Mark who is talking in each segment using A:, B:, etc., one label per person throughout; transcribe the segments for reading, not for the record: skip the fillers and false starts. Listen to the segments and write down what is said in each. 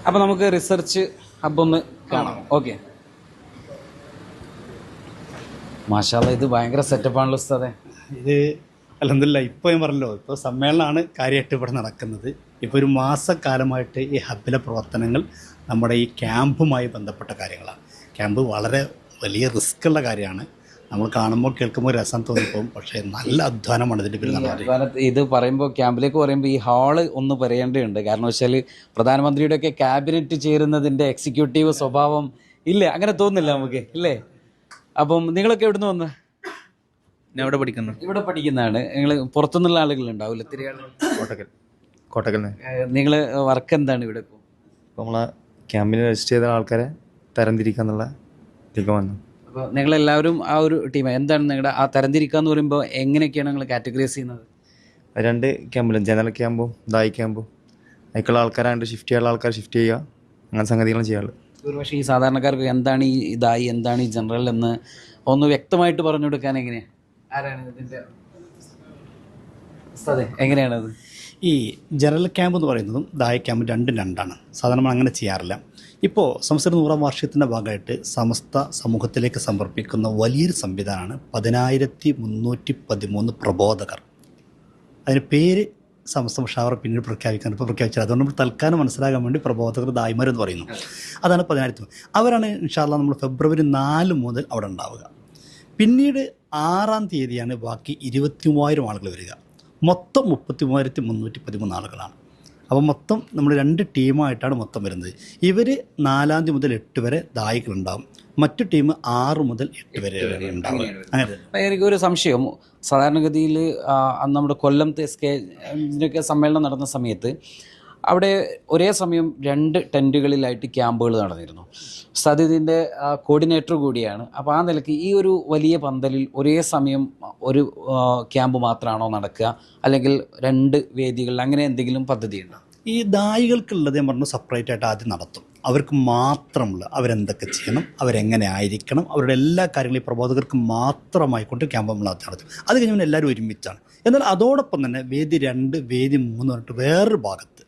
A: അപ്പോൾ നമുക്ക് റിസർച്ച് ഹബ്ബൊന്ന് കാണാം. ഓക്കെ, മാഷാഅല്ലാഹ്, ഇത് ഭയങ്കര സെറ്റപ്പാണല്ലോ ഉസ്താദേ.
B: ഇത് അൽഹംദുലില്ലാഹ് ഇപ്പോൾ ഞാൻ പറഞ്ഞല്ലോ, ഇപ്പോൾ സമ്മേളനമാണ് കാര്യമായിട്ട് ഇവിടെ നടക്കുന്നത്. ഇപ്പോൾ ഒരു മാസക്കാലമായിട്ട് ഈ ഹബ്ബിലെ പ്രവർത്തനങ്ങൾ നമ്മുടെ ഈ ക്യാമ്പുമായി ബന്ധപ്പെട്ട കാര്യങ്ങളാണ്. ക്യാമ്പ് വളരെ വലിയ റിസ്ക്കുള്ള കാര്യമാണ്. നമ്മൾ കാണുമ്പോൾ കേൾക്കുമ്പോൾ രസം തോന്നിപ്പോകും, പക്ഷേ നല്ല അധ്വാനമാണ് ഇതിൻ്റെ പേര് നടന്നത്.
A: ഇത് പറയുമ്പോൾ ക്യാമ്പിലേക്ക് പറയുമ്പോൾ ഈ ഹാള് ഒന്ന് പറയേണ്ടതുണ്ട്. കാരണം വെച്ചാൽ പ്രധാനമന്ത്രിയുടെയൊക്കെ ക്യാബിനറ്റ് ചേരുന്നതിൻ്റെ എക്സിക്യൂട്ടീവ് സ്വഭാവം ഇല്ലേ, അങ്ങനെ തോന്നുന്നില്ല നമുക്ക് ഇല്ലേ? അപ്പം നിങ്ങളൊക്കെ എവിടെ നിന്ന് വന്ന്?
C: ഞാൻ ഇവിടെ പഠിക്കുന്നു.
A: ഇവിടെ പഠിക്കുന്നതാണ്. നിങ്ങൾ പുറത്തുനിന്നുള്ള ആളുകളുണ്ടാവില്ല, ഒത്തിരി ആളുകൾ?
C: കോട്ടക്കൽ.
A: നിങ്ങൾ വർക്ക് എന്താണ് ഇവിടെ? ഇപ്പോൾ
C: നമ്മളെ ക്യാമ്പിന് രജിസ്റ്റർ ചെയ്ത ആൾക്കാരെ തരംതിരിക്കുക എന്നുള്ള ഇതിലേക്ക് വന്നു.
A: അപ്പോൾ നിങ്ങളെല്ലാവരും ആ ഒരു ടീം എന്താണ് നിങ്ങളുടെ ആ തരംതിരിക്കുക എന്ന് പറയുമ്പോൾ എങ്ങനെയൊക്കെയാണ് നിങ്ങൾ കാറ്റഗറൈസ് ചെയ്യുന്നത്?
C: 2 ക്യാമ്പിലും, ജനറൽ ക്യാമ്പും ദായി ക്യാമ്പും. അതിലേക്കുള്ള ആൾക്കാരാണ്ട് ഷിഫ്റ്റ് ചെയ്യാനുള്ള ആൾക്കാർ ഷിഫ്റ്റ് ചെയ്യുക, അങ്ങനെ സംഗതികളും ചെയ്യാറുള്ളത്.
A: ഒരു പക്ഷേ ഈ സാധാരണക്കാർക്ക് എന്താണ് ഈ ഇതായി, എന്താണ് ഈ ജനറൽ എന്ന് ഒന്ന് വ്യക്തമായിട്ട് പറഞ്ഞു കൊടുക്കാൻ എങ്ങനെയാണ്? ആരാണ് ഇതിൻ്റെ അതെ, എങ്ങനെയാണത്?
B: ഈ ജനറൽ ക്യാമ്പ് എന്ന് പറയുന്നതും ദായ ക്യാമ്പ് രണ്ടാണ്. സാധാരണ നമ്മൾ അങ്ങനെ ചെയ്യാറില്ല. ഇപ്പോൾ സംസ്ഥാന 100ാം വാർഷികത്തിൻ്റെ ഭാഗമായിട്ട് സമസ്ത സമൂഹത്തിലേക്ക് സമർപ്പിക്കുന്ന വലിയൊരു സംവിധാനമാണ് 10,313 പ്രബോധകർ. അതിന് പേര് സമസ്ത മുഷാവറ പിന്നീട് പ്രഖ്യാപിക്കാൻ ഇപ്പോൾ പ്രഖ്യാപിച്ചത്. അതുകൊണ്ട് നമ്മൾ തൽക്കാലം മനസ്സിലാകാൻ വേണ്ടി പ്രബോധകർ ദായിമാർ എന്ന് പറയുന്നു. അതാണ് 10,000. അവരാണ് ഇൻഷാ അല്ലാഹ് നമ്മൾ ഫെബ്രുവരി 4 മുതൽ അവിടെ ഉണ്ടാവുക. പിന്നീട് 6-ാം തീയതിയാണ് ബാക്കി 23,000 ആളുകൾ വരിക. മൊത്തം 33,313 ആളുകളാണ്. അപ്പോൾ മൊത്തം നമ്മൾ 2 ടീമായിട്ടാണ് മൊത്തം വരുന്നത്. ഇവർ 4-ാം തീയതി മുതൽ 8 വരെ ദായികളുണ്ടാവും, മറ്റു ടീം 6 മുതൽ 8 വരെ ഉണ്ടാവും. അങ്ങനെ
A: എനിക്കൊരു സംശയം, സാധാരണഗതിയിൽ അന്ന് നമ്മുടെ കൊല്ലത്തെ ഇതിനൊക്കെ സമ്മേളനം നടന്ന സമയത്ത് അവിടെ ഒരേ സമയം 2 ടെൻറ്റുകളിലായിട്ട് ക്യാമ്പുകൾ നടന്നിരുന്നു. സതിതിൻ്റെ കോർഡിനേറ്റർ കൂടിയാണ്. അപ്പോൾ ആ നിലയ്ക്ക് ഈ ഒരു വലിയ പന്തലിൽ ഒരേ സമയം ഒരു ക്യാമ്പ് മാത്രമാണോ നടക്കുക, അല്ലെങ്കിൽ 2 വേദികളിൽ അങ്ങനെ എന്തെങ്കിലും പദ്ധതിയുണ്ടോ?
B: ഈ ദായികൾക്കുള്ളത് ഞാൻ പറഞ്ഞു സെപ്പറേറ്റ് ആയിട്ട് ആദ്യം നടത്തും. അവർക്ക് മാത്രമുള്ള അവരെന്തൊക്കെ ചെയ്യണം, അവരെങ്ങനെ ആയിരിക്കണം, അവരുടെ എല്ലാ കാര്യങ്ങളും ഈ പ്രബോധകർക്ക് മാത്രമായിക്കൊണ്ട് ക്യാമ്പ് നമ്മൾ നടത്തും. അത് കഴിഞ്ഞാൽ എല്ലാവരും ഒരുമിച്ചാണ്. എന്നാൽ അതോടൊപ്പം തന്നെ വേദി 2, വേദി 3 പറഞ്ഞിട്ട് വേറൊരു ഭാഗത്ത്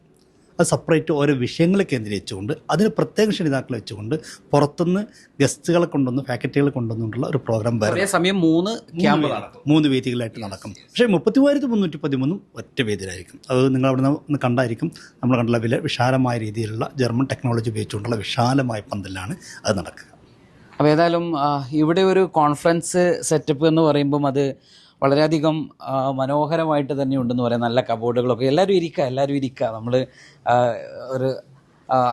B: അത് സെപ്പറേറ്റ് ഓരോ വിഷയങ്ങളെ കേന്ദ്രീകരിച്ചുകൊണ്ട് അതിന് പ്രത്യേക ക്ഷണിതാക്കളെ വെച്ചുകൊണ്ട് പുറത്തുനിന്ന് ഗസ്റ്റുകളെ കൊണ്ടുവന്ന് ഫാക്കൽറ്റികളെ കൊണ്ടുവന്നിട്ടുള്ള ഒരു പ്രോഗ്രാം വേറെ
A: സമയം 3 ക്യാമ്പ് നടക്കും,
B: 3 വേദികളായിട്ട് നടക്കും. പക്ഷേ 33,313 ഒറ്റ വേദിയിലായിരിക്കും. അത് നിങ്ങൾ അവിടെ നിന്ന് കണ്ടായിരിക്കും. നമ്മൾ കണ്ടുള്ള വിശാലമായ രീതിയിലുള്ള ജർമ്മൻ ടെക്നോളജി ഉപയോഗിച്ചുകൊണ്ടുള്ള വിശാലമായ പന്തലിലാണ് അത് നടക്കുക.
A: അപ്പോൾ ഏതായാലും ഇവിടെ ഒരു കോൺഫറൻസ് സെറ്റപ്പ് എന്ന് പറയുമ്പം അത് വളരെയധികം മനോഹരമായിട്ട് തന്നെ ഉണ്ടെന്ന് പറയാം. നല്ല കബോർഡുകളൊക്കെ, എല്ലാവരും ഇരിക്കുക. നമ്മൾ ഒരു